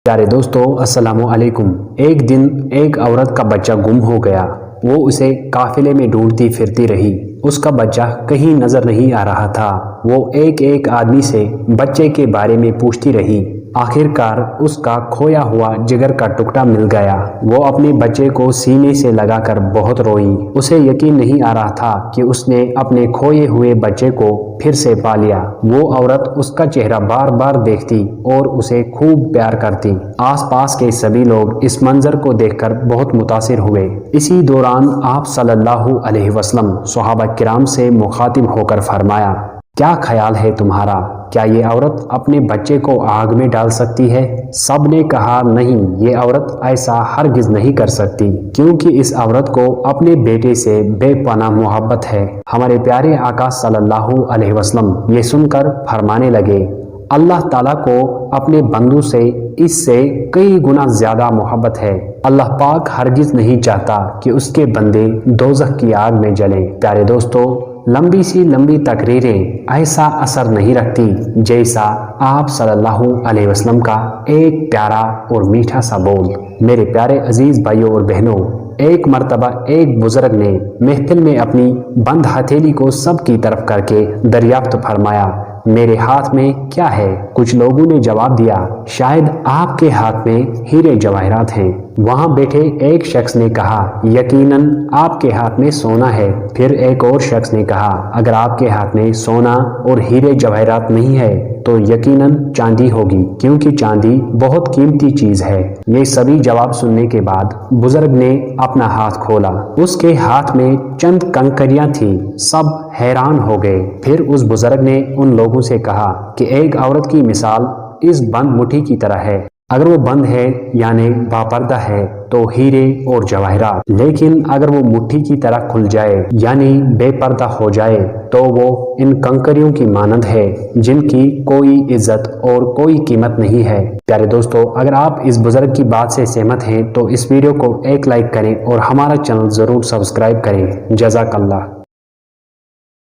پیارے دوستو السلام علیکم۔ ایک دن ایک عورت کا بچہ گم ہو گیا۔ وہ اسے قافلے میں ڈھونڈتی پھرتی رہی۔ اس کا بچہ کہیں نظر نہیں آ رہا تھا۔ وہ ایک آدمی سے بچے کے بارے میں پوچھتی رہی۔ آخر کار اس کا کھویا ہوا جگر کا ٹکڑا مل گیا۔ وہ اپنے بچے کو سینے سے لگا کر بہت روئی۔ اسے یقین نہیں آ رہا تھا کہ اس نے اپنے کھوئے ہوئے بچے کو پھر سے پا لیا۔ وہ عورت اس کا چہرہ بار بار دیکھتی اور اسے خوب پیار کرتی۔ آس پاس کے سبھی لوگ اس منظر کو دیکھ کر بہت متاثر ہوئے۔ اسی دوران آپ صلی اللہ علیہ وسلم صحابہ کرام سے مخاطب ہو کر فرمایا، کیا خیال ہے تمہارا؟ کیا یہ عورت اپنے بچے کو آگ میں ڈال سکتی ہے؟ سب نے کہا نہیں، یہ عورت ایسا ہرگز نہیں کر سکتی، کیونکہ اس عورت کو اپنے بیٹے سے بے پناہ محبت ہے۔ ہمارے پیارے آقا صلی اللہ علیہ وسلم یہ سن کر فرمانے لگے، اللہ تعالیٰ کو اپنے بندوں سے اس سے کئی گنا زیادہ محبت ہے۔ اللہ پاک ہرگز نہیں چاہتا کہ اس کے بندے دوزخ کی آگ میں جلیں۔ پیارے دوستو، لمبی سی لمبی تقریریں ایسا اثر نہیں رکھتی جیسا آپ صلی اللہ علیہ وسلم کا ایک پیارا اور میٹھا سا بول۔ میرے پیارے عزیز بھائیوں اور بہنوں، ایک مرتبہ ایک بزرگ نے محفل میں اپنی بند ہتھیلی کو سب کی طرف کر کے دریافت فرمایا، میرے ہاتھ میں کیا ہے؟ کچھ لوگوں نے جواب دیا، شاید آپ کے ہاتھ میں ہیرے جواہرات ہیں۔ وہاں بیٹھے ایک شخص نے کہا، یقیناً آپ کے ہاتھ میں سونا ہے۔ پھر ایک اور شخص نے کہا، اگر آپ کے ہاتھ میں سونا اور ہیرے جواہرات نہیں ہے تو یقیناً چاندی ہوگی، کیونکہ چاندی بہت قیمتی چیز ہے۔ یہ سبھی جواب سننے کے بعد بزرگ نے اپنا ہاتھ کھولا۔ اس کے ہاتھ میں چند کنکریاں تھیں۔ سب حیران ہو گئے۔ پھر اس بزرگ نے ان لوگوں سے کہا کہ ایک عورت کی مثال اس بند مٹھی کی طرح ہے۔ اگر وہ بند ہے یعنی باپردہ ہے تو ہیرے اور جواہرات، لیکن اگر وہ مٹھی کی طرح کھل جائے یعنی بے پردہ ہو جائے تو وہ ان کنکریوں کی مانند ہے جن کی کوئی عزت اور کوئی قیمت نہیں ہے۔ پیارے دوستو، اگر آپ اس بزرگ کی بات سے سہمت ہیں تو اس ویڈیو کو ایک لائک کریں اور ہمارا چینل ضرور سبسکرائب کریں۔ جزاک اللہ۔